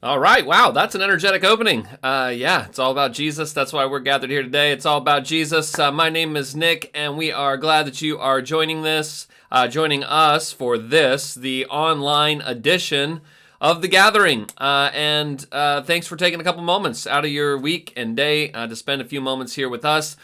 All right. Wow. That's an energetic opening. Yeah, it's all about Jesus. That's why we're gathered here today. It's all about Jesus. My name is Nick, and we are glad that you are joining us for this, the online edition of the gathering. And thanks for taking a couple moments out of your week and day to spend a few moments here with us.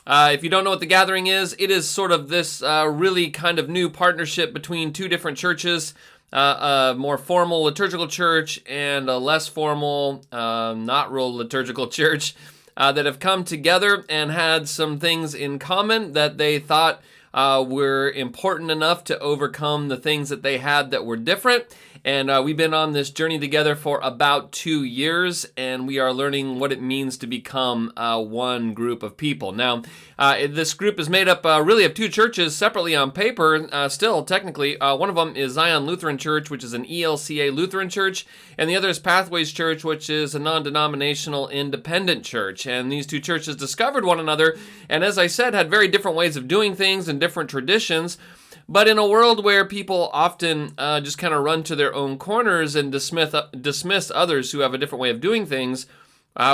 If you don't know what the gathering is, it is sort of this really kind of new partnership between two different churches. A more formal liturgical church and a less formal, not real liturgical church that have come together and had some things in common that they thought were important enough to overcome the things that they had that were different. And we've been on this journey together for about 2 years, and we are learning what it means to become one group of people. Now, this group is made up really of two churches separately on paper, still technically. One of them is Zion Lutheran Church, which is an ELCA Lutheran church, and the other is Pathways Church, which is a non-denominational independent church. And these two churches discovered one another, and as I said, had very different ways of doing things and different traditions. But in a world where people often just kind of run to their own corners and dismiss others who have a different way of doing things,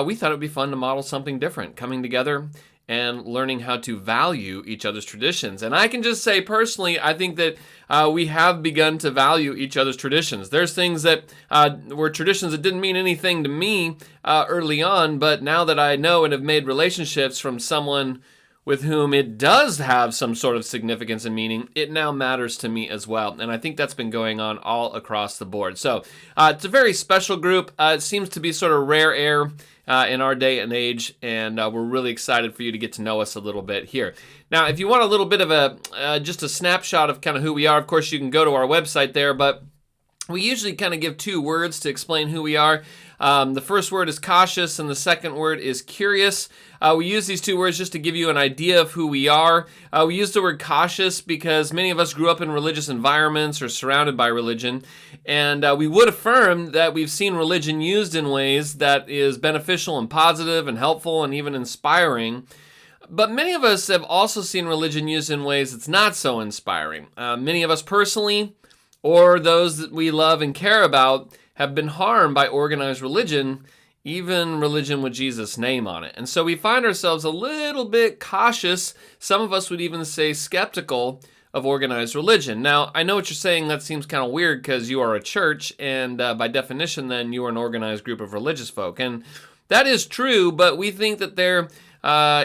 we thought it would be fun to model something different, coming together and learning how to value each other's traditions. And I can just say personally, I think that we have begun to value each other's traditions. There's things that were traditions that didn't mean anything to me early on, but now that I know and have made relationships from someone with whom it does have some sort of significance and meaning, it now matters to me as well. And I think that's been going on all across the board. So it's a very special group. It seems to be sort of rare air in our day and age, and we're really excited for you to get to know us a little bit here. Now, if you want a little bit of just a snapshot of kind of who we are, of course, you can go to our website there, but we usually kind of give 2 words to explain who we are. The first word is cautious, and the second word is curious. We use these 2 words just to give you an idea of who we are. We use the word cautious because many of us grew up in religious environments or surrounded by religion, and we would affirm that we've seen religion used in ways that is beneficial and positive and helpful and even inspiring. But many of us have also seen religion used in ways that's not so inspiring. Many of us personally, or those that we love and care about, have been harmed by organized religion, even religion with Jesus' name on it. And so we find ourselves a little bit cautious. Some of us would even say skeptical of organized religion. Now, I know what you're saying. That seems kind of weird because you are a church, and by definition, then you are an organized group of religious folk. And that is true, but we think that there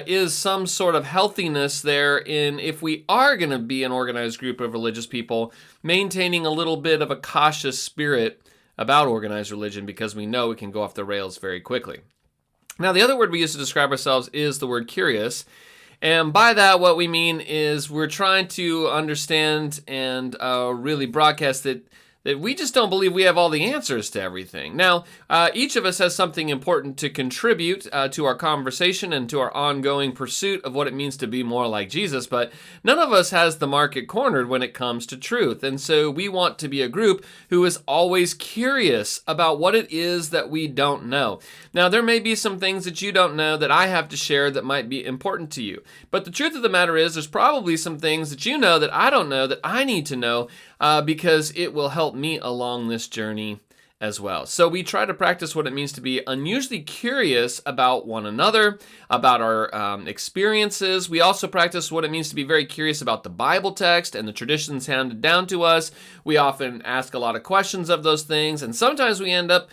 is some sort of healthiness there in, if we are going to be an organized group of religious people, maintaining a little bit of a cautious spirit about organized religion, because we know it can go off the rails very quickly. Now, the other word we use to describe ourselves is the word curious. And by that, what we mean is we're trying to understand and really broadcast that we just don't believe we have all the answers to everything. Now, each of us has something important to contribute to our conversation and to our ongoing pursuit of what it means to be more like Jesus, but none of us has the market cornered when it comes to truth. And so we want to be a group who is always curious about what it is that we don't know. Now, there may be some things that you don't know that I have to share that might be important to you. But the truth of the matter is, there's probably some things that you know that I don't know that I need to know because it will help me along this journey as well. So we try to practice what it means to be unusually curious about one another, about our experiences. We also practice what it means to be very curious about the Bible text and the traditions handed down to us. We often ask a lot of questions of those things, and sometimes we end up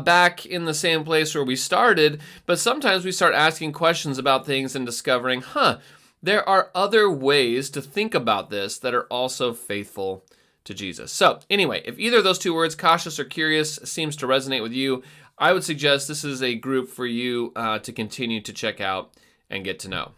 back in the same place where we started, but sometimes we start asking questions about things and discovering, there are other ways to think about this that are also faithful to Jesus. So anyway, if either of those 2 words, cautious or curious, seems to resonate with you, I would suggest this is a group for you to continue to check out and get to know.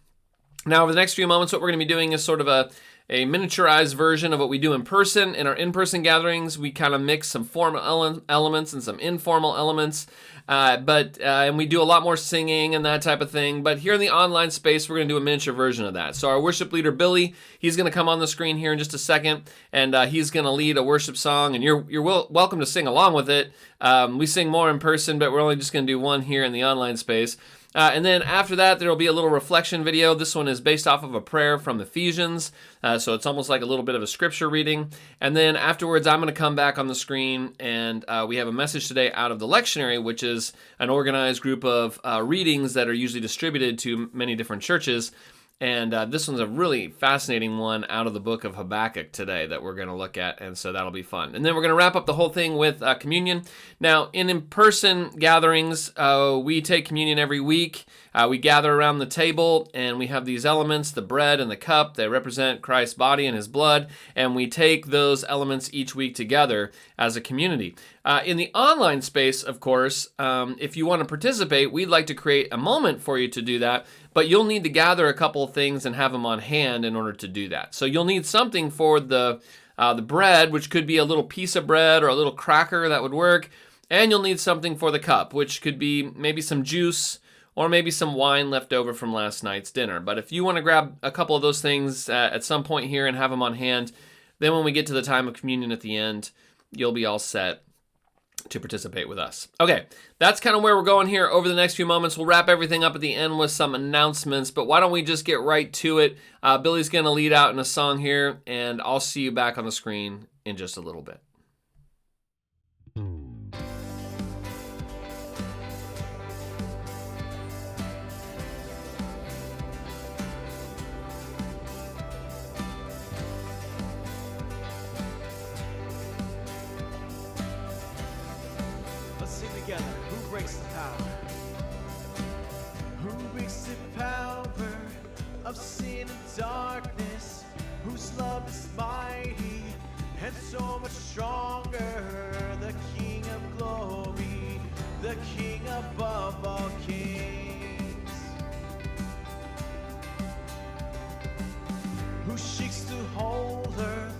Now, over the next few moments, what we're going to be doing is sort of a miniaturized version of what we do in person. In our in-person gatherings, we kind of mix some formal elements and some informal elements, and we do a lot more singing and that type of thing. But here in the online space, we're going to do a miniature version of that. So our worship leader, Billy, he's going to come on the screen here in just a second, and he's going to lead a worship song, and you're welcome to sing along with it. We sing more in person, but we're only just going to do one here in the online space. And then after that, there will be a little reflection video. This one is based off of a prayer from Ephesians, so it's almost like a little bit of a scripture reading. And then afterwards, I'm going to come back on the screen, and we have a message today out of the lectionary, which is an organized group of readings that are usually distributed to many different churches. And this one's a really fascinating one out of the book of Habakkuk today that we're going to look at, and so that'll be fun. And then we're going to wrap up the whole thing with communion. Now, in-person gatherings, we take communion every week. We gather around the table, and we have these elements, the bread and the cup. They represent Christ's body and his blood, and we take those elements each week together as a community. In the online space, of course, if you want to participate, we'd like to create a moment for you to do that, but you'll need to gather a couple of things and have them on hand in order to do that. So you'll need something for the bread, which could be a little piece of bread or a little cracker that would work, and you'll need something for the cup, which could be maybe some juice or maybe some wine left over from last night's dinner. But if you want to grab a couple of those things at some point here and have them on hand, then when we get to the time of communion at the end, you'll be all set to participate with us. Okay, that's kind of where we're going here over the next few moments. We'll wrap everything up at the end with some announcements, but why don't we just get right to it? Billy's going to lead out in a song here, and I'll see you back on the screen in just a little bit. Together, who breaks the power? Who breaks the power of sin and darkness? Whose love is mighty and so much stronger? The King of glory, the King above all kings. Who shakes the whole earth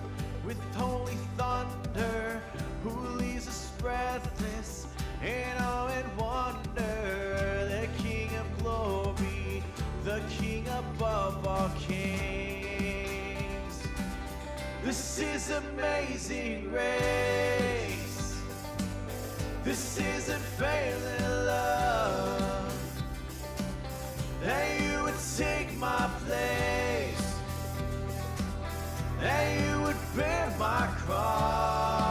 with holy thunder? Who leaves us breathless in awe and wonder? The King of glory, the King above all kings. This is amazing grace. This is unfailing love. That you would take my place, that you would bear my cross.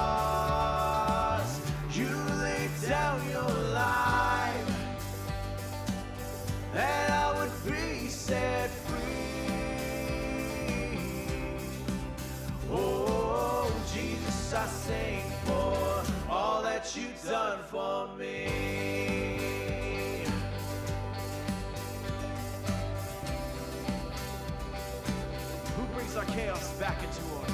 Down your life, and I would be set free. Oh, Jesus, I sing for all that you've done for me. Who brings our chaos back into order?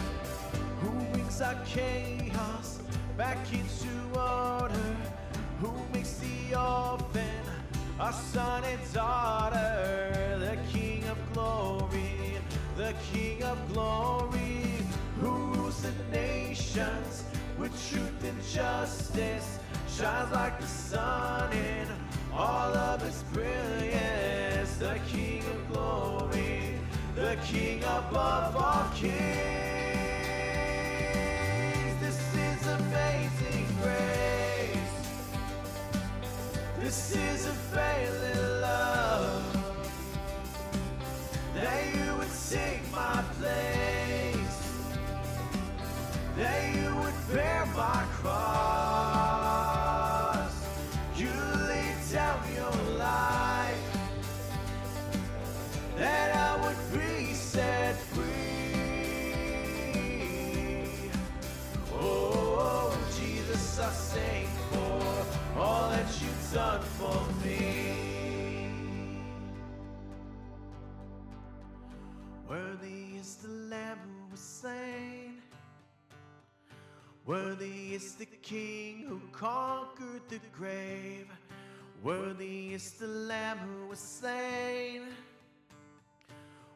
Who brings our chaos back into order? Who makes the orphan a son and daughter? The King of glory, the King of glory. Who rules the nations with truth and justice, shines like the sun in all of its brilliance. The King of glory, the King above all kings. This is amazing grace. This is a failing love, that you would take my place, that you would bear my cross. You laid down your life, that I would be set free. Oh, Jesus, I sing for all that you've done for me. Worthy is the Lamb who was slain. Worthy is the King who conquered the grave. Worthy is the Lamb who was slain.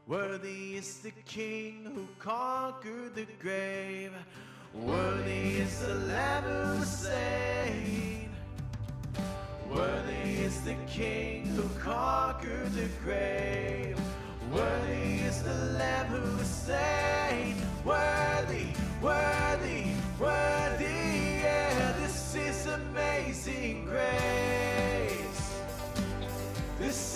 Worthy is the King who conquered the grave. Worthy is the Lamb who was slain. Worthy is the King who conquered the grave. Worthy is the Lamb who was slain. Worthy, worthy, worthy, yeah. This is amazing grace. This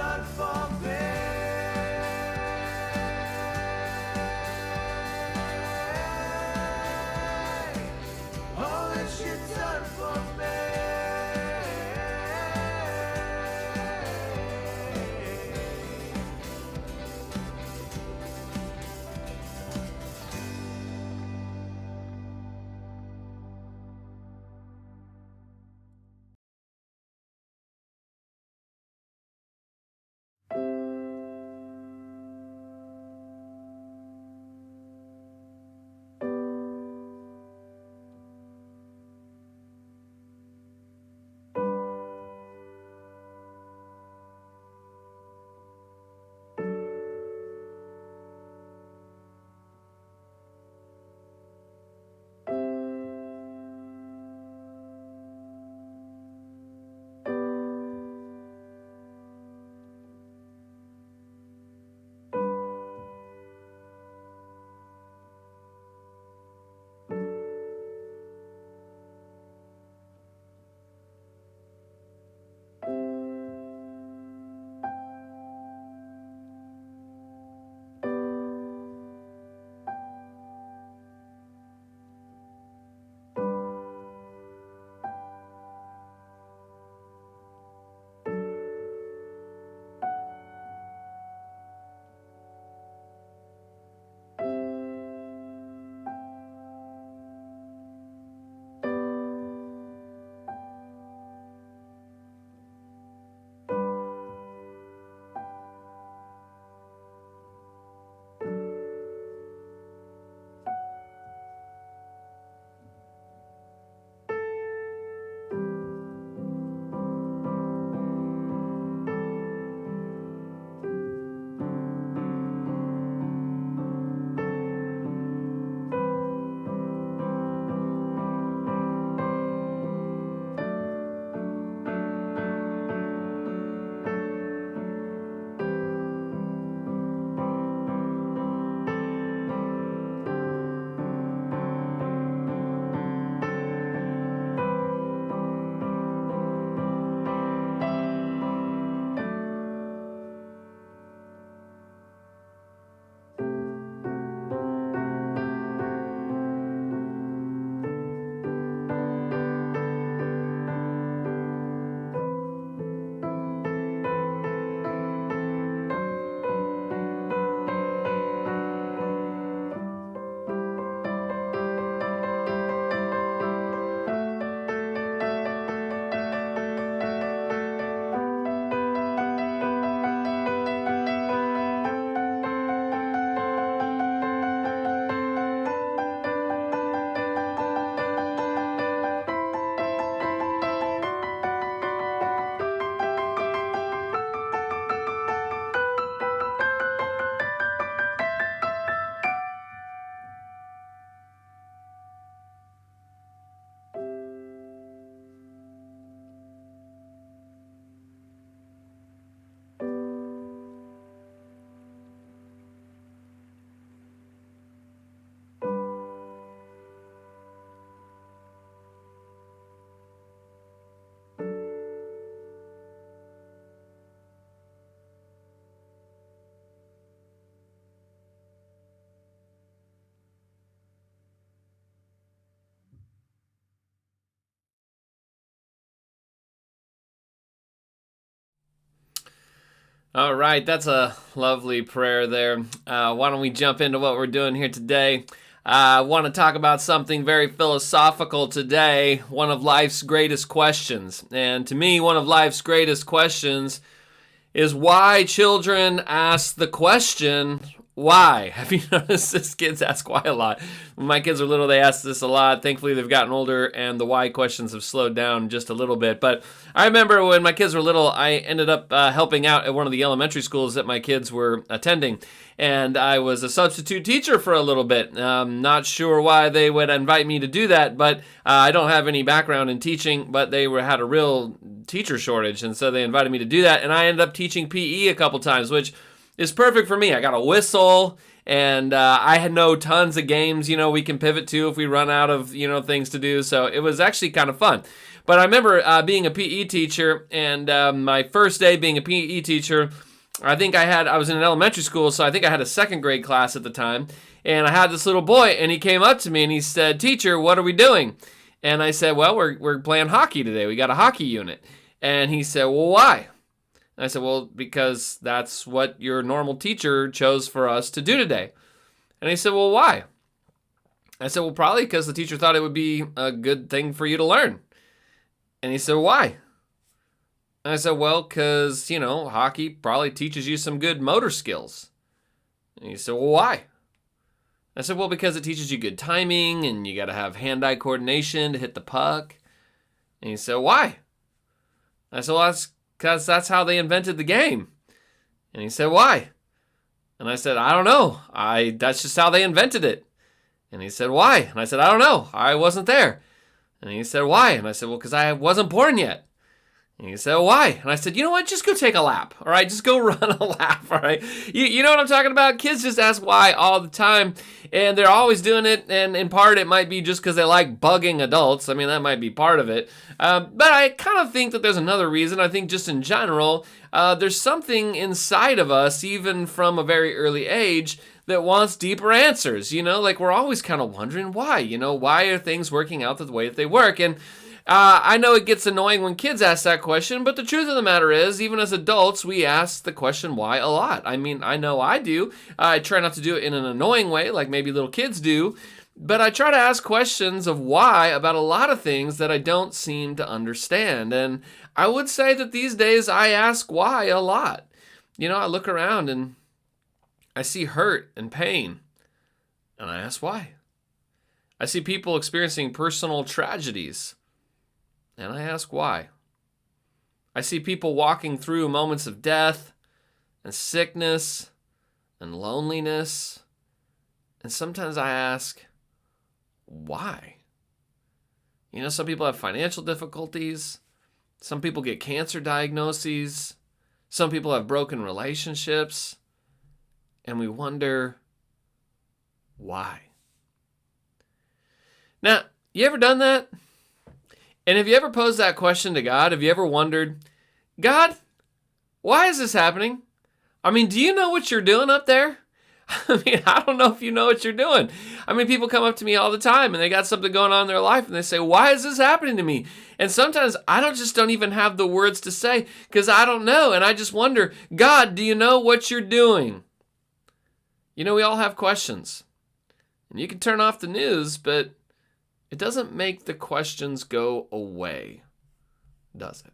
done for me. All that you've done for me. All right, that's a lovely prayer there. Why don't we jump into what we're doing here today? I want to talk about something very philosophical today, one of life's greatest questions. And to me, one of life's greatest questions is why children ask the question, why? Have you noticed this? Kids ask why a lot. When my kids were little, they asked this a lot. Thankfully, they've gotten older, and the why questions have slowed down just a little bit. But I remember when my kids were little, I ended up helping out at one of the elementary schools that my kids were attending. And I was a substitute teacher for a little bit. Not sure why they would invite me to do that, but I don't have any background in teaching, but they had a real teacher shortage, and so they invited me to do that. And I ended up teaching PE a couple times, which is perfect for me. I got a whistle, and I know tons of games, we can pivot to if we run out of, things to do. So it was actually kind of fun. But I remember being a PE teacher, and my first day being a PE teacher, I was in an elementary school, so I think I had a second grade class at the time, and I had this little boy, and he came up to me and he said, "Teacher, what are we doing?" And I said, "Well, we're playing hockey today. We got a hockey unit." And he said, "Well, why?" And I said, "Well, because that's what your normal teacher chose for us to do today." And he said, "Well, why?" I said, "Well, probably because the teacher thought it would be a good thing for you to learn." And he said, "Why?" And I said, "Well, because, hockey probably teaches you some good motor skills." And he said, "Well, why?" I said, "Well, because it teaches you good timing, and you got to have hand-eye coordination to hit the puck." And he said, "Why?" I said, "Well, that's because that's how they invented the game." And he said, "Why?" And I said, "I don't know. That's just how they invented it." And he said, "Why?" And I said, "I don't know. I wasn't there." And he said, "Why?" And I said, "Well, because I wasn't born yet." And he said, "Why?" And I said, "You know what? Just go take a lap, all right? Just go run a lap, all right?" You know what I'm talking about? Kids just ask why all the time, and they're always doing it, and in part it might be just because they like bugging adults. I mean, that might be part of it. But I kind of think that there's another reason. I think just in general, there's something inside of us, even from a very early age, that wants deeper answers. Like we're always kind of wondering why. Why are things working out the way that they work? And I know it gets annoying when kids ask that question, but the truth of the matter is, even as adults, we ask the question why a lot. I mean, I know I do. I try not to do it in an annoying way, like maybe little kids do, but I try to ask questions of why about a lot of things that I don't seem to understand. And I would say that these days I ask why a lot. I look around and I see hurt and pain, and I ask why. I see people experiencing personal tragedies, and I ask why. I see people walking through moments of death and sickness and loneliness, and sometimes I ask, why? Some people have financial difficulties. Some people get cancer diagnoses. Some people have broken relationships. And we wonder, why? Now, you ever done that? And have you ever posed that question to God? Have you ever wondered, God, why is this happening? I mean, do you know what you're doing up there? I don't know if you know what you're doing. People come up to me all the time and they got something going on in their life and they say, why is this happening to me? And sometimes I don't even have the words to say because I don't know. And I just wonder, God, do you know what you're doing? We all have questions. And you can turn off the news, but it doesn't make the questions go away, does it?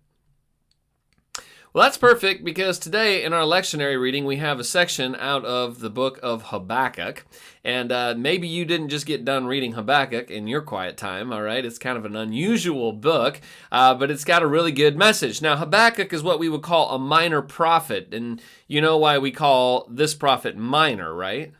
Well, that's perfect because today in our lectionary reading, we have a section out of the book of Habakkuk. And maybe you didn't just get done reading Habakkuk in your quiet time, all right? It's kind of an unusual book, but it's got a really good message. Now, Habakkuk is what we would call a minor prophet. And you know why we call this prophet minor, right?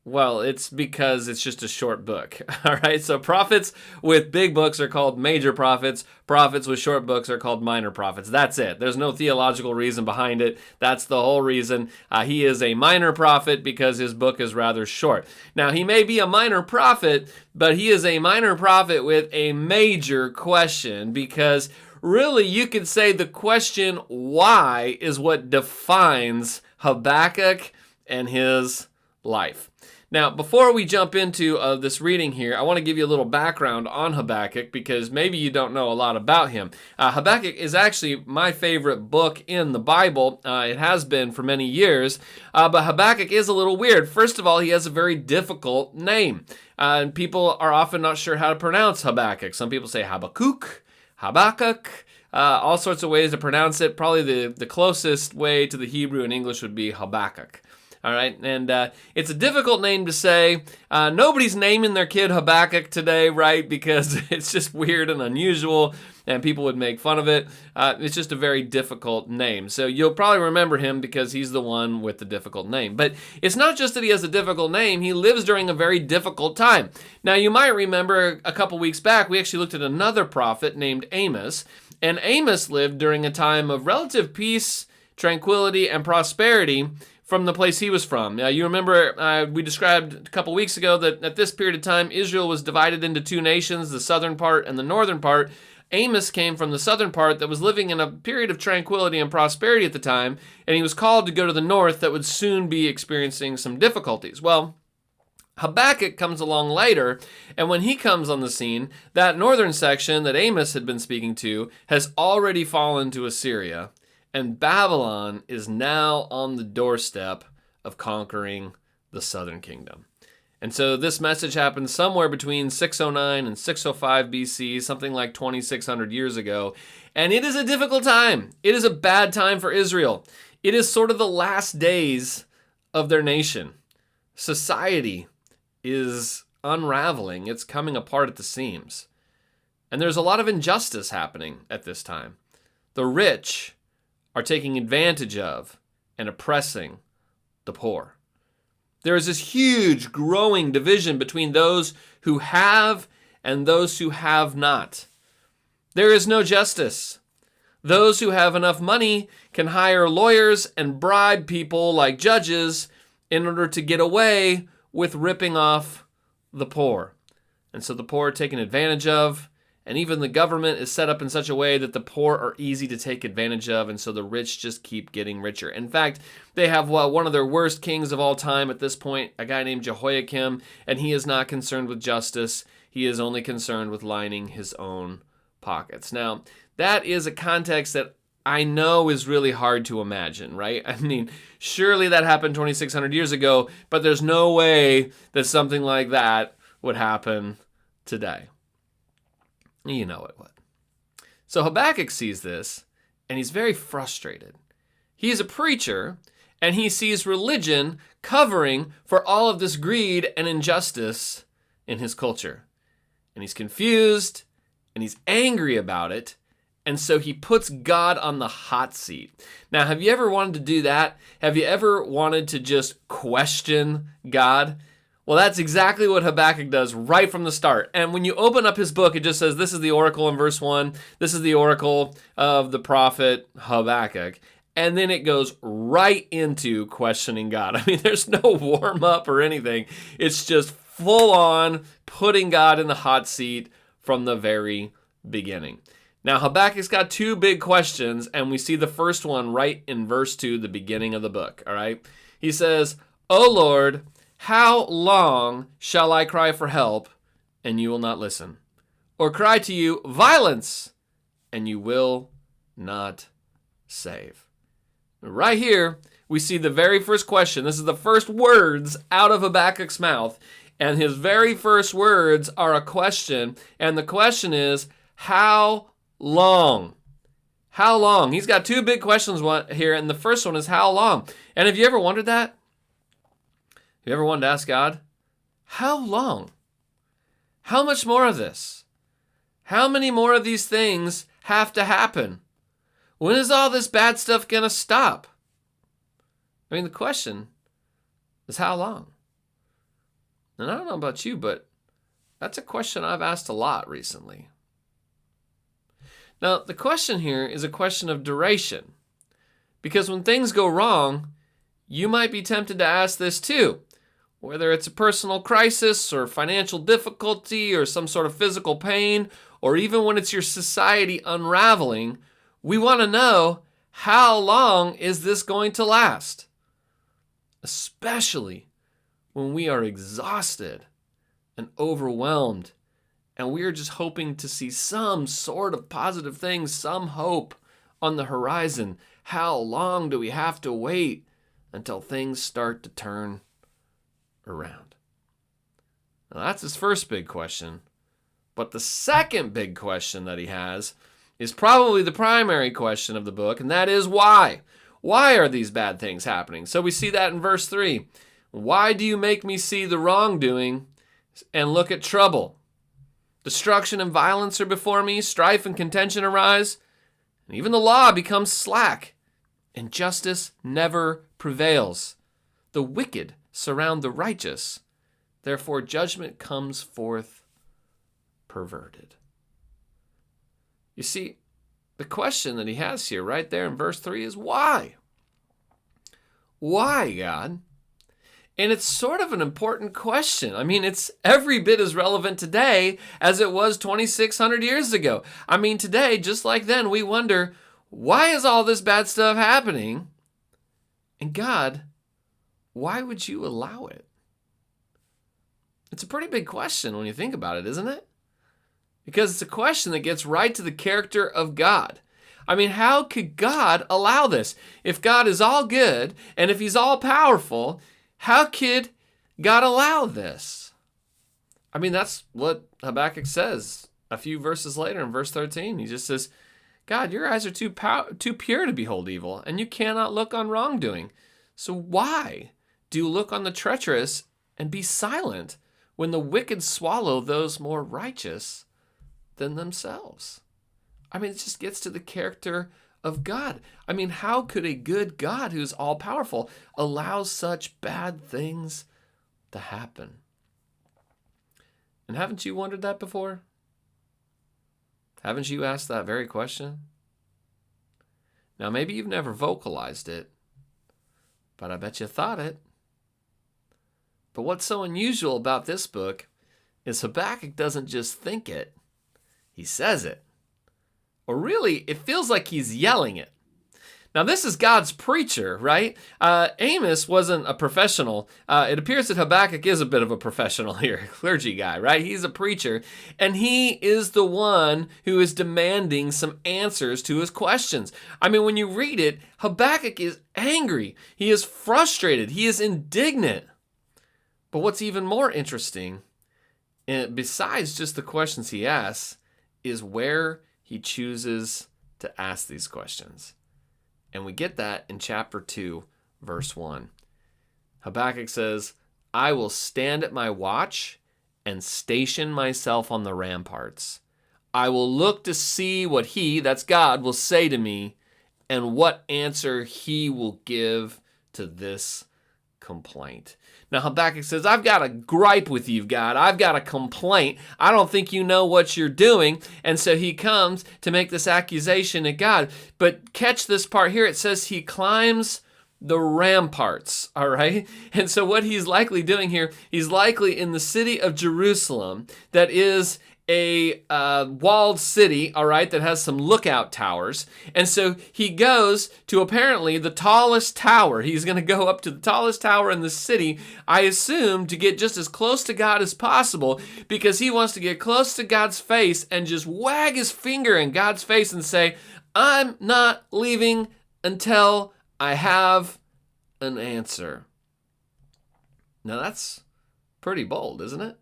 Well, it's because it's just a short book, all right? So prophets with big books are called major prophets. Prophets with short books are called minor prophets. That's it. There's no theological reason behind it. That's the whole reason. He is a minor prophet because his book is rather short. Now, he may be a minor prophet, but he is a minor prophet with a major question because really you could say the question why is what defines Habakkuk and his life. Now, before we jump into this reading here, I want to give you a little background on Habakkuk because maybe you don't know a lot about him. Habakkuk is actually my favorite book in the Bible. It has been for many years, but Habakkuk is a little weird. First of all, he has a very difficult name, and people are often not sure how to pronounce Habakkuk. Some people say Habakkuk, Habakkuk, all sorts of ways to pronounce it. Probably the closest way to the Hebrew and English would be Habakkuk. All right, and it's a difficult name to say. Nobody's naming their kid Habakkuk today, right? Because it's just weird and unusual, and people would make fun of it. It's just a very difficult name. So you'll probably remember him because he's the one with the difficult name. But it's not just that he has a difficult name. He lives during a very difficult time. Now, you might remember a couple weeks back, we actually looked at another prophet named Amos. And Amos lived during a time of relative peace, tranquility, and prosperity from the place he was from. You remember we described a couple weeks ago that at this period of time, Israel was divided into two nations, the southern part and the northern part. Amos came from the southern part that was living in a period of tranquility and prosperity at the time, and he was called to go to the north that would soon be experiencing some difficulties. Well, Habakkuk comes along later, and when he comes on the scene, that northern section that Amos had been speaking to has already fallen to Assyria, and Babylon is now on the doorstep of conquering the southern kingdom. And so this message happened somewhere between 609 and 605 BC, something like 2,600 years ago. And it is a difficult time. It is a bad time for Israel. It is sort of the last days of their nation. Society is unraveling. It's coming apart at the seams. And there's a lot of injustice happening at this time. The rich are taking advantage of and oppressing the poor. There is this huge growing division between those who have and those who have not. There is no justice. Those who have enough money can hire lawyers and bribe people like judges in order to get away with ripping off the poor. And so the poor are taken advantage of, and even the government is set up in such a way that the poor are easy to take advantage of, and so the rich just keep getting richer. In fact, they have one of their worst kings of all time at this point, a guy named Jehoiakim, and he is not concerned with justice. He is only concerned with lining his own pockets. Now, that is a context that I know is really hard to imagine, right? I mean, surely that happened 2,600 years ago, but there's no way that something like that would happen today. You know it would. So Habakkuk sees this, and he's very frustrated. He's a preacher, and he sees religion covering for all of this greed and injustice in his culture. And he's confused, and he's angry about it, and so he puts God on the hot seat. Now, have you ever wanted to do that? Have you ever wanted to just question God? Well, that's exactly what Habakkuk does right from the start. And when you open up his book, it just says, this is the oracle in verse 1. This is the oracle of the prophet Habakkuk. And then it goes right into questioning God. I mean, there's no warm up or anything. It's just full on putting God in the hot seat from the very beginning. Now, Habakkuk's got two big questions, and we see the first one right in verse 2, the beginning of the book, all right? He says, "O Lord, how long shall I cry for help, and you will not listen? Or cry to you, violence, and you will not save?" Right here, we see the very first question. This is the first words out of Habakkuk's mouth, and his very first words are a question, and the question is, how long? How long? He's got two big questions here, and the first one is how long? And have you ever wondered that? Have you ever wanted to ask God, how long? How much more of this? How many more of these things have to happen? When is all this bad stuff going to stop? I mean, the question is how long? And I don't know about you, but that's a question I've asked a lot recently. Now, the question here is a question of duration. Because when things go wrong, you might be tempted to ask this too. Whether it's a personal crisis or financial difficulty or some sort of physical pain, or even when it's your society unraveling, we want to know, how long is this going to last? Especially when we are exhausted and overwhelmed, and we are just hoping to see some sort of positive thing, some hope on the horizon. How long do we have to wait until things start to turn around? Now, that's his first big question. But the second big question that he has is probably the primary question of the book, and that is why? Why are these bad things happening? So we see that in verse 3. Why do you make me see the wrongdoing and look at trouble? Destruction and violence are before me, strife and contention arise, and even the law becomes slack, and justice never prevails. The wicked surround the righteous, therefore judgment comes forth perverted. You see, the question that he has here right there in verse 3 is why? Why, God? And it's sort of an important question. I mean, it's every bit as relevant today as it was 2,600 years ago. I mean, today, just like then, we wonder, why is all this bad stuff happening? And God, why would you allow it? It's a pretty big question when you think about it, isn't it? Because it's a question that gets right to the character of God. I mean, how could God allow this? If God is all good and if he's all powerful, how could God allow this? I mean, that's what Habakkuk says a few verses later in verse 13. He just says, God, your eyes are too pure to behold evil, and you cannot look on wrongdoing. So why do you look on the treacherous and be silent when the wicked swallow those more righteous than themselves? I mean, it just gets to the character of God. I mean, how could a good God who's all powerful allow such bad things to happen? And haven't you wondered that before? Haven't you asked that very question? Now, maybe you've never vocalized it, but I bet you thought it. But what's so unusual about this book is Habakkuk doesn't just think it, he says it. Or really, it feels like he's yelling it. Now, this is God's preacher, right? Amos wasn't a professional. It appears that Habakkuk is a bit of a professional here, clergy guy, right? He's a preacher, and he is the one who is demanding some answers to his questions. I mean, when you read it, Habakkuk is angry. He is frustrated. He is indignant. But what's even more interesting, besides just the questions he asks, is where he chooses to ask these questions. And we get that in chapter 2, verse 1. Habakkuk says, I will stand at my watch and station myself on the ramparts. I will look to see what he, that's God, will say to me and what answer he will give to this complaint. Now Habakkuk says, I've got a gripe with you, God. I've got a complaint. I don't think you know what you're doing. And so he comes to make this accusation at God. But catch this part here. It says he climbs the ramparts, all right? And so what he's likely doing here, he's likely in the city of Jerusalem that is a walled city, all right, that has some lookout towers. And so he goes to apparently the tallest tower. He's going to go up to the tallest tower in the city, I assume, to get just as close to God as possible, because he wants to get close to God's face and just wag his finger in God's face and say, I'm not leaving until I have an answer. Now that's pretty bold, isn't it?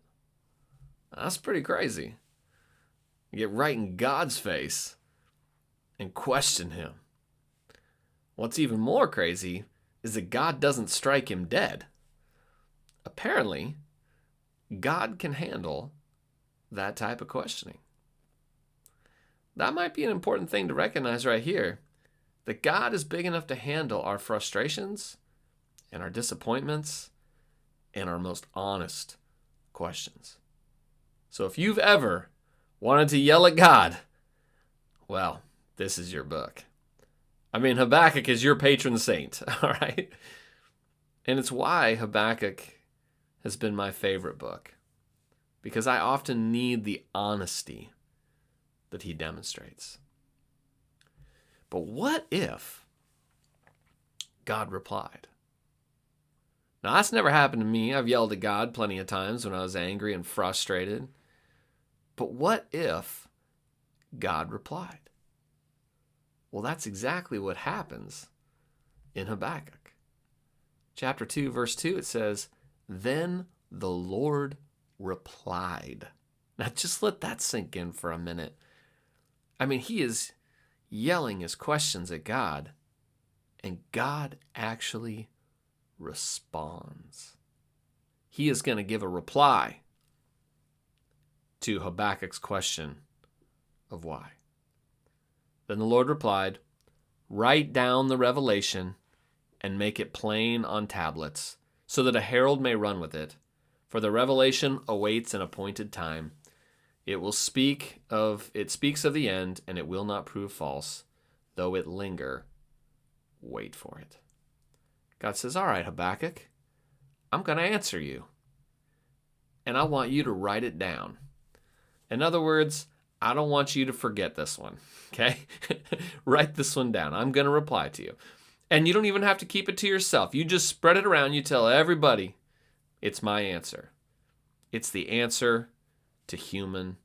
That's pretty crazy. You get right in God's face and question him. What's even more crazy is that God doesn't strike him dead. Apparently, God can handle that type of questioning. That might be an important thing to recognize right here, that God is big enough to handle our frustrations and our disappointments and our most honest questions. So if you've ever wanted to yell at God, well, this is your book. I mean, Habakkuk is your patron saint, all right? And it's why Habakkuk has been my favorite book, because I often need the honesty that he demonstrates. But what if God replied? Now, that's never happened to me. I've yelled at God plenty of times when I was angry and frustrated. But what if God replied? Well, that's exactly what happens in Habakkuk. Chapter 2, verse 2, it says, Then the Lord replied. Now, just let that sink in for a minute. I mean, he is yelling his questions at God, and God actually responds. He is going to give a reply to Habakkuk's question of why. Then the Lord replied, Write down the revelation and make it plain on tablets, so that a herald may run with it. For the revelation awaits an appointed time. It speaks of the end, and it will not prove false. Though it linger, wait for it. God says, all right, Habakkuk, I'm going to answer you. And I want you to write it down. In other words, I don't want you to forget this one, okay? Write this one down. I'm going to reply to you. And you don't even have to keep it to yourself. You just spread it around. You tell everybody, it's my answer. It's the answer to human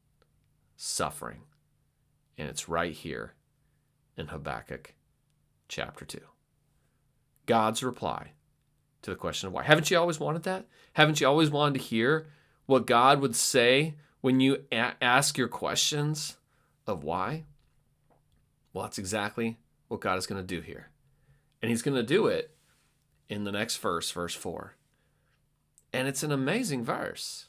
suffering. And it's right here in Habakkuk chapter 2. God's reply to the question of why. Haven't you always wanted that? Haven't you always wanted to hear what God would say when you ask your questions of why? Well, that's exactly what God is going to do here. And he's going to do it in the next verse, verse 4. And it's an amazing verse.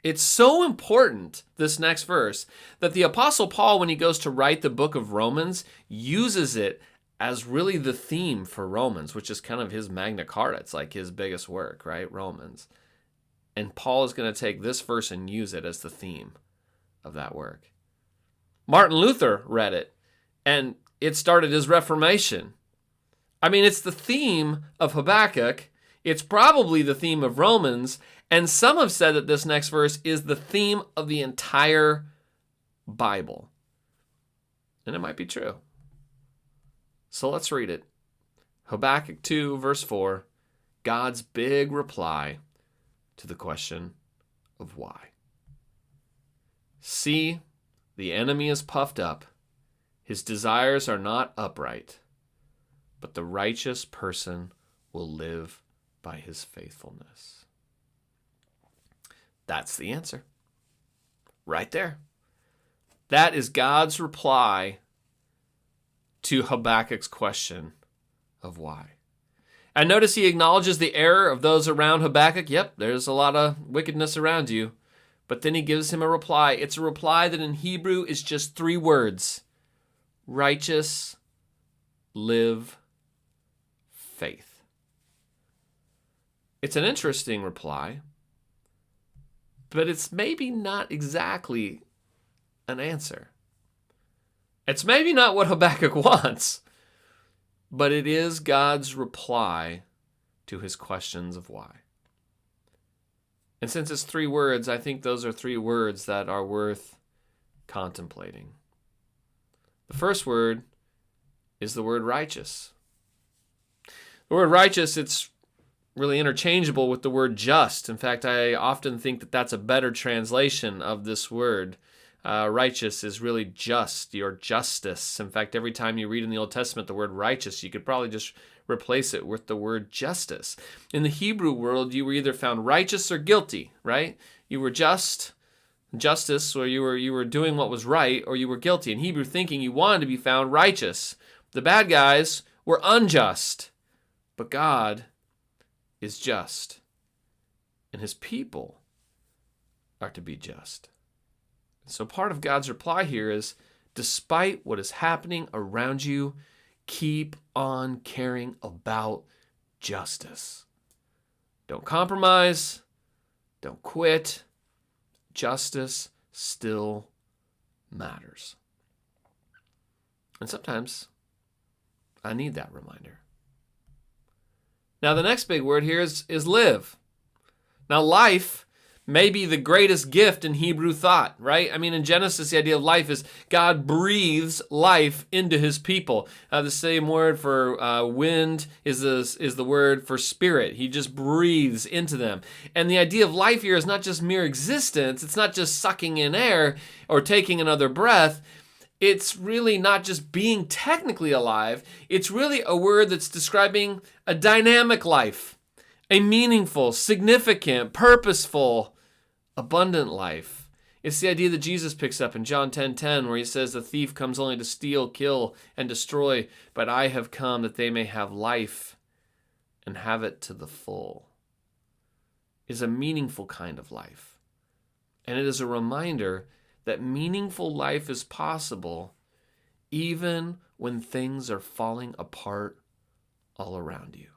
It's so important, this next verse, that the Apostle Paul, when he goes to write the book of Romans, uses it as really the theme for Romans, which is kind of his Magna Carta. It's like his biggest work, right? Romans. And Paul is going to take this verse and use it as the theme of that work. Martin Luther read it, and it started his Reformation. I mean, it's the theme of Habakkuk. It's probably the theme of Romans. And some have said that this next verse is the theme of the entire Bible. And it might be true. So let's read it. Habakkuk 2, verse 4, God's big reply to the question of why. See, the enemy is puffed up. His desires are not upright, but the righteous person will live by his faithfulness. That's the answer. Right there. That is God's reply to Habakkuk's question of why. And notice he acknowledges the error of those around Habakkuk. Yep, there's a lot of wickedness around you. But then he gives him a reply. It's a reply that in Hebrew is just 3 words. Righteous, live, faith. It's an interesting reply, but it's maybe not exactly an answer. It's maybe not what Habakkuk wants, but it is God's reply to his questions of why. And since it's 3 words, I think those are 3 words that are worth contemplating. The first word is the word righteous. The word righteous, it's really interchangeable with the word just. In fact, I often think that that's a better translation of this word. Righteous is really just, your justice. In fact, every time you read in the Old Testament the word righteous, you could probably just replace it with the word justice. In the Hebrew world, you were either found righteous or guilty, right? You were justice, or you were doing what was right, or you were guilty. In Hebrew thinking, you wanted to be found righteous. The bad guys were unjust, but God is just, and his people are to be just. So part of God's reply here is, despite what is happening around you, keep on caring about justice. Don't compromise. Don't quit. Justice still matters. And sometimes I need that reminder. Now, the next big word here is live. Now, life may be the greatest gift in Hebrew thought, right? I mean, in Genesis, the idea of life is God breathes life into his people. The same word for wind is the word for spirit. He just breathes into them. And the idea of life here is not just mere existence. It's not just sucking in air or taking another breath. It's really not just being technically alive. It's really a word that's describing a dynamic life, a meaningful, significant, purposeful, abundant life. It's the idea that Jesus picks up in John 10:10, where he says, the thief comes only to steal, kill, and destroy, but I have come that they may have life and have it to the full. Is a meaningful kind of life. And it is a reminder that meaningful life is possible even when things are falling apart all around you.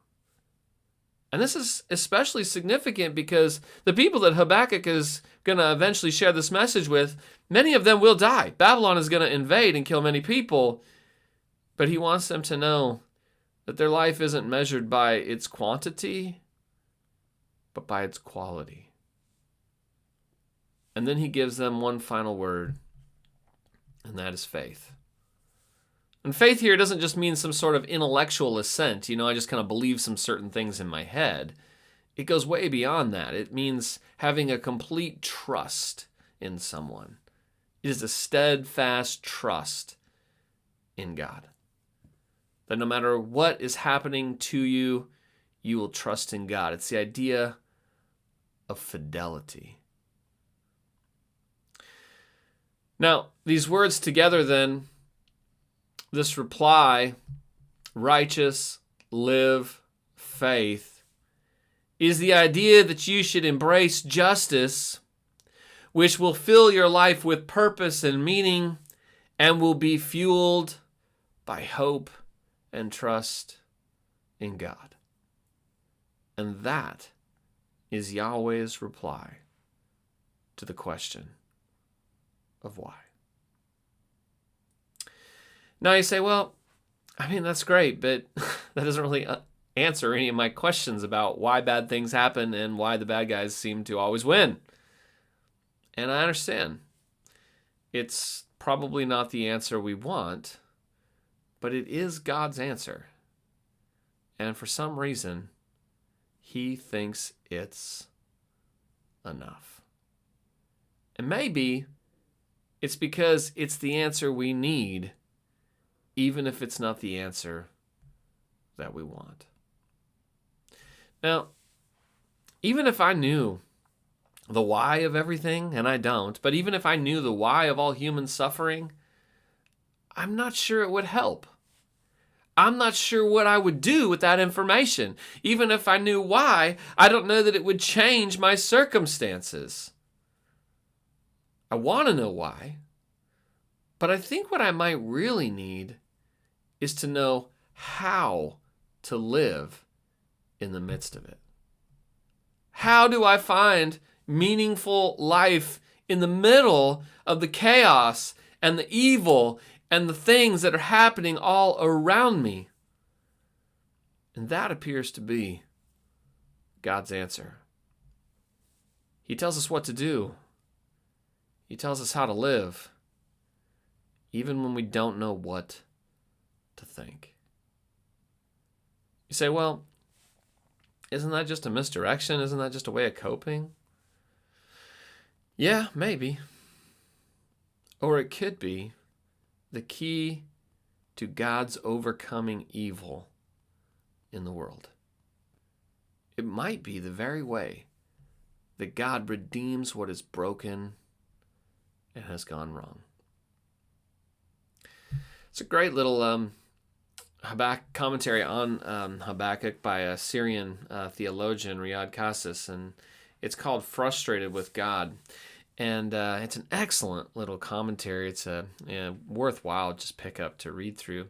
And this is especially significant because the people that Habakkuk is going to eventually share this message with, many of them will die. Babylon is going to invade and kill many people, but he wants them to know that their life isn't measured by its quantity, but by its quality. And then he gives them one final word, and that is faith. And faith here doesn't just mean some sort of intellectual assent. I just kind of believe some certain things in my head. It goes way beyond that. It means having a complete trust in someone. It is a steadfast trust in God. That no matter what is happening to you, you will trust in God. It's the idea of fidelity. Now, these words together then, this reply, righteous, live, faith, is the idea that you should embrace justice, which will fill your life with purpose and meaning and will be fueled by hope and trust in God. And that is Yahweh's reply to the question of why. Now you say, well, that's great, but that doesn't really answer any of my questions about why bad things happen and why the bad guys seem to always win. And I understand. It's probably not the answer we want, but it is God's answer. And for some reason, he thinks it's enough. And maybe it's because it's the answer we need, even if it's not the answer that we want. Now, even if I knew the why of everything, and I don't, but even if I knew the why of all human suffering, I'm not sure it would help. I'm not sure what I would do with that information. Even if I knew why, I don't know that it would change my circumstances. I want to know why, but I think what I might really need is to know how to live in the midst of it. How do I find meaningful life in the middle of the chaos and the evil and the things that are happening all around me? And that appears to be God's answer. He tells us what to do. He tells us how to live, even when we don't know what to think. You say, well, isn't that just a misdirection? Isn't that just a way of coping? Yeah, maybe. Or it could be the key to God's overcoming evil in the world. It might be the very way that God redeems what is broken and has gone wrong. It's a great little Habakkuk commentary on Habakkuk by a Syrian theologian, Riyad Kassis, and it's called Frustrated with God. And it's an excellent little commentary. It's a worthwhile just pick up to read through.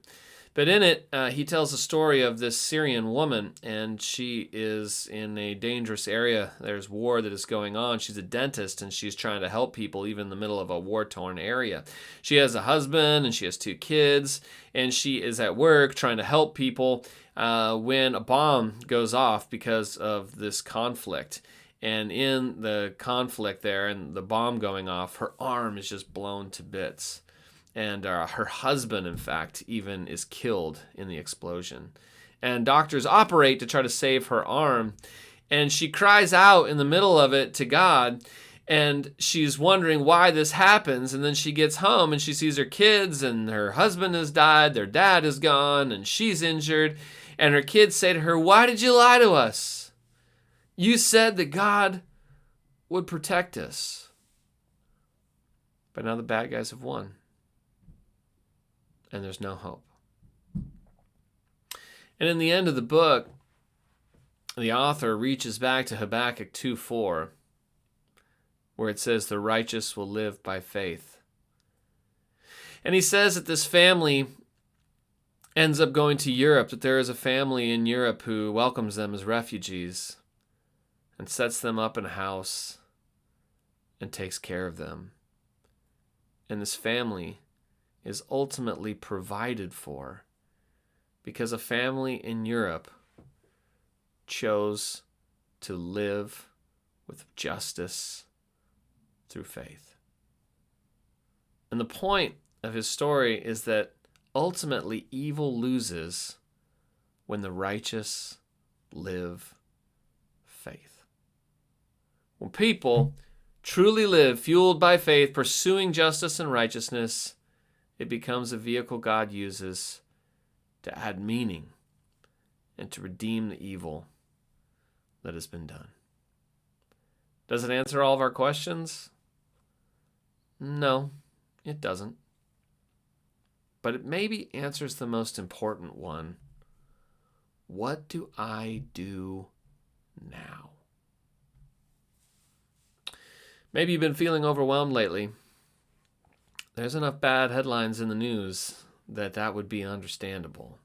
But in it, he tells the story of this Syrian woman, and she is in a dangerous area. There's war that is going on. She's a dentist, and she's trying to help people even in the middle of a war-torn area. She has a husband, and she has 2 kids, and she is at work trying to help people when a bomb goes off because of this conflict. And in the conflict there and the bomb going off, her arm is just blown to bits. And her husband, in fact, even is killed in the explosion. And doctors operate to try to save her arm. And she cries out in the middle of it to God. And she's wondering why this happens. And then she gets home and she sees her kids and her husband has died. Their dad is gone and she's injured. And her kids say to her, "Why did you lie to us? You said that God would protect us." But now the bad guys have won. And there's no hope. And in the end of the book, the author reaches back to Habakkuk 2:4, where it says, "The righteous will live by faith." And he says that this family ends up going to Europe, that there is a family in Europe who welcomes them as refugees and sets them up in a house and takes care of them. And this family is ultimately provided for because a family in Europe chose to live with justice through faith. And the point of his story is that ultimately evil loses when the righteous live faith. When people truly live fueled by faith, pursuing justice and righteousness, it becomes a vehicle God uses to add meaning and to redeem the evil that has been done. Does it answer all of our questions? No, it doesn't. But it maybe answers the most important one. What do I do now? Maybe you've been feeling overwhelmed lately. There's enough bad headlines in the news that would be understandable.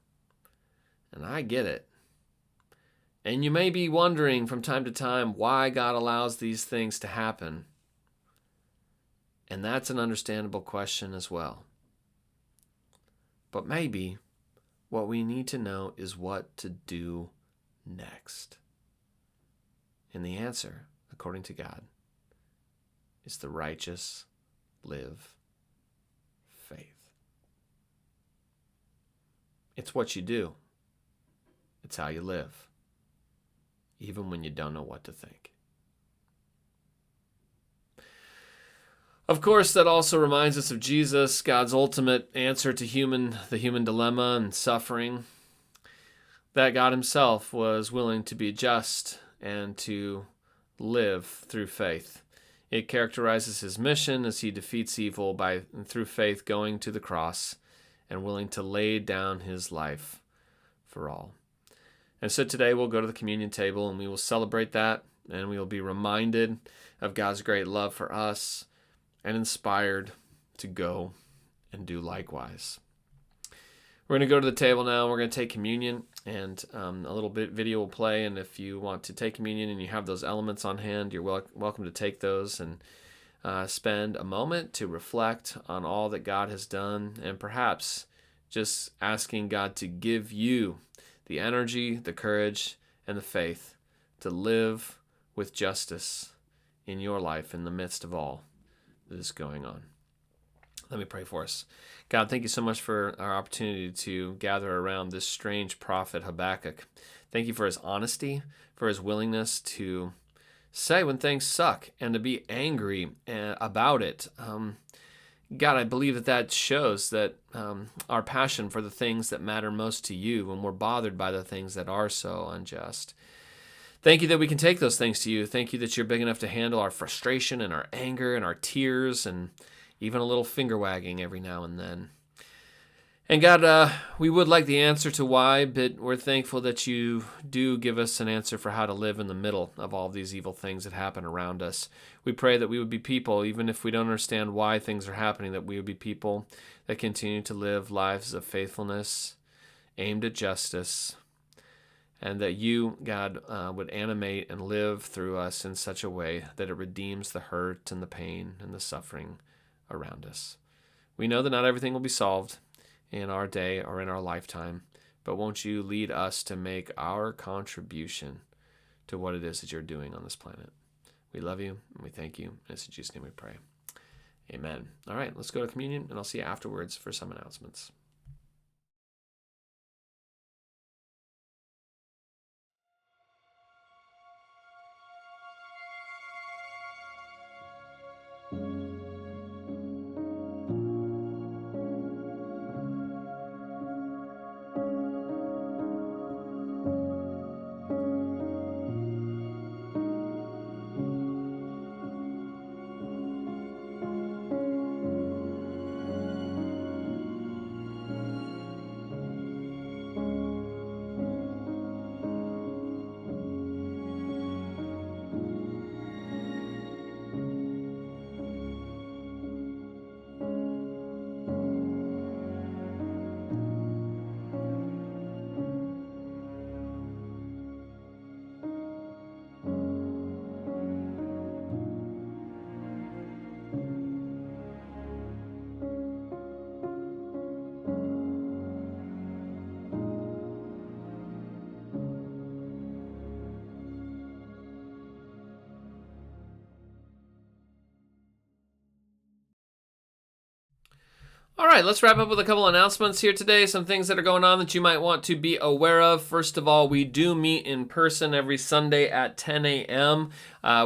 And I get it. And you may be wondering from time to time why God allows these things to happen. And that's an understandable question as well. But maybe what we need to know is what to do next. And the answer, according to God, is the righteous live faith. It's what you do. It's how you live, even when you don't know what to think. Of course, that also reminds us of Jesus, God's ultimate answer to the human dilemma and suffering, that God himself was willing to be just and to live through faith. It characterizes his mission as he defeats evil through faith going to the cross and willing to lay down his life for all. And so today we'll go to the communion table and we will celebrate that, and we will be reminded of God's great love for us and inspired to go and do likewise. We're going to go to the table now. We're going to take communion, and a little bit video will play. And if you want to take communion and you have those elements on hand, you're welcome to take those and spend a moment to reflect on all that God has done, and perhaps just asking God to give you the energy, the courage, and the faith to live with justice in your life in the midst of all that is going on. Let me pray for us. God, thank you so much for our opportunity to gather around this strange prophet Habakkuk. Thank you for his honesty, for his willingness to say when things suck and to be angry about it. God, I believe that shows that our passion for the things that matter most to you when we're bothered by the things that are so unjust. Thank you that we can take those things to you. Thank you that you're big enough to handle our frustration and our anger and our tears and even a little finger wagging every now and then. And God, we would like the answer to why, but we're thankful that you do give us an answer for how to live in the middle of all these evil things that happen around us. We pray that we would be people, even if we don't understand why things are happening, that we would be people that continue to live lives of faithfulness, aimed at justice, and that you, God, would animate and live through us in such a way that it redeems the hurt and the pain and the suffering around us. We know that not everything will be solved in our day or in our lifetime, but won't you lead us to make our contribution to what it is that you're doing on this planet. We love you and we thank you. And it's in Jesus' name we pray. Amen. All right, let's go to communion, and I'll see you afterwards for some announcements. All right, let's wrap up with a couple announcements here today. Some things that are going on that you might want to be aware of. First of all, we do meet in person every Sunday at 10 a.m.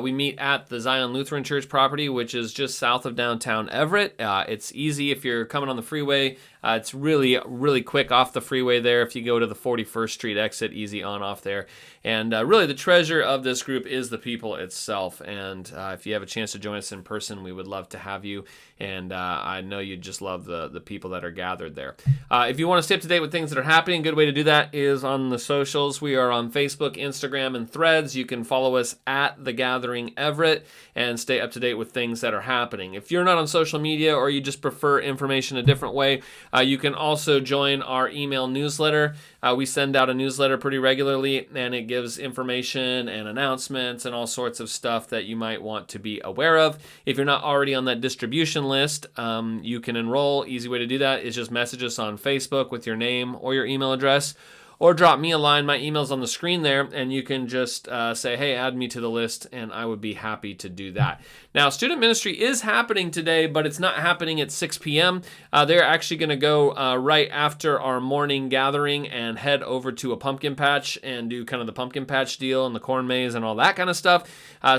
We meet at the Zion Lutheran Church property, which is just south of downtown Everett. It's easy if you're coming on the freeway. It's really, really quick off the freeway there. If you go to the 41st Street exit, easy on off there. And really, the treasure of this group is the people itself. And if you have a chance to join us in person, we would love to have you. And I know you'd just love the people that are gathered there. If you want to stay up to date with things that are happening, a good way to do that is on the socials. We are on Facebook, Instagram, and Threads. You can follow us at The Gathering Everett and stay up to date with things that are happening. If you're not on social media or you just prefer information a different way, you can also join our email newsletter. We send out a newsletter pretty regularly, and it gives information and announcements and all sorts of stuff that you might want to be aware of. If you're not already on that distribution list, you can enroll. Easy way to do that is just message us on Facebook with your name or your email address, or drop me a line. My email's on the screen there, and you can just say, hey, add me to the list, and I would be happy to do that. Now, student ministry is happening today, but it's not happening at 6 p.m. They're actually going to go right after our morning gathering and head over to a pumpkin patch and do kind of the pumpkin patch deal and the corn maze and all that kind of stuff.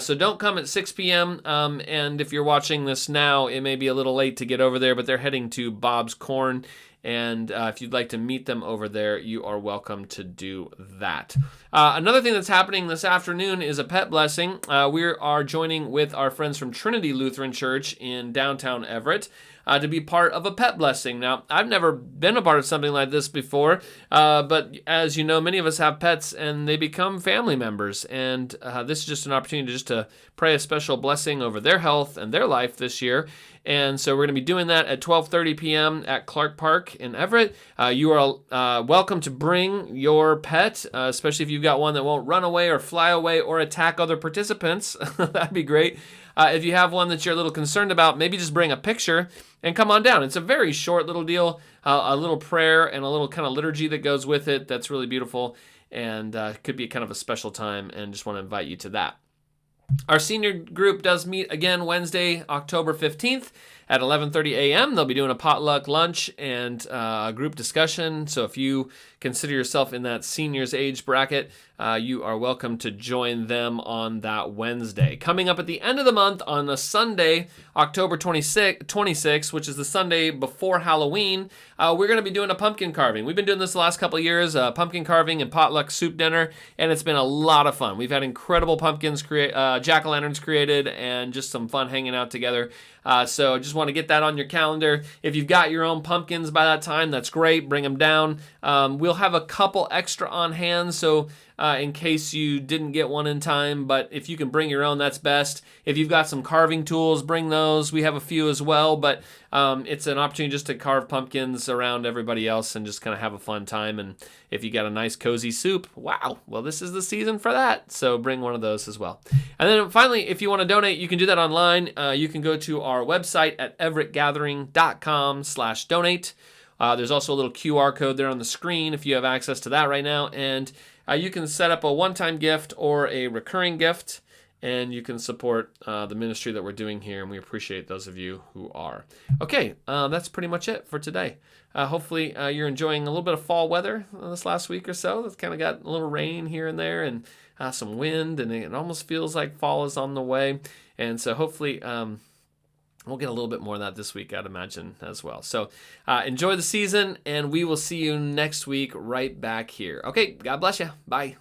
So don't come at 6 p.m. And if you're watching this now, it may be a little late to get over there, but they're heading to Bob's Corn. And if you'd like to meet them over there, you are welcome to do that. Another thing that's happening this afternoon is a pet blessing. We are joining with our friends from Trinity Lutheran Church in downtown Everett to be part of a pet blessing. Now, I've never been a part of something like this before, but as you know, many of us have pets and they become family members. And this is just an opportunity just to pray a special blessing over their health and their life this year. And so we're going to be doing that at 12:30 p.m. at Clark Park in Everett. You are welcome to bring your pet, especially if you've got one that won't run away or fly away or attack other participants. That'd be great. If you have one that you're a little concerned about, maybe just bring a picture and come on down. It's a very short little deal, a little prayer and a little kind of liturgy that goes with it. That's really beautiful, and could be kind of a special time, and just want to invite you to that. Our senior group does meet again Wednesday, October 15th at 11:30 a.m. They'll be doing a potluck lunch and a group discussion. So if you consider yourself in that seniors age bracket, you are welcome to join them on that Wednesday. Coming up at the end of the month on a Sunday, October 26th, which is the Sunday before Halloween, we're going to be doing a pumpkin carving. We've been doing this the last couple of years, pumpkin carving and potluck soup dinner, and it's been a lot of fun. We've had incredible pumpkins, jack-o'-lanterns created, and just some fun hanging out together. So just want to get that on your calendar. If you've got your own pumpkins by that time, that's great. Bring them down. We'll have a couple extra on hand, so in case you didn't get one in time, but if you can bring your own, that's best. If you've got some carving tools, bring those. We have a few as well, but it's an opportunity just to carve pumpkins around everybody else and just kind of have a fun time. And if you got a nice cozy soup, wow, well, this is the season for that. So bring one of those as well. And then finally, if you want to donate, you can do that online. You can go to our website at everettgathering.com/donate. There's also a little QR code there on the screen if you have access to that right now. And you can set up a one-time gift or a recurring gift, and you can support the ministry that we're doing here, and we appreciate those of you who are. Okay, that's pretty much it for today. Hopefully you're enjoying a little bit of fall weather this last week or so. It's kind of got a little rain here and there and some wind, and it almost feels like fall is on the way. And so hopefully we'll get a little bit more of that this week, I'd imagine, as well. So enjoy the season, and we will see you next week right back here. Okay, God bless you. Bye.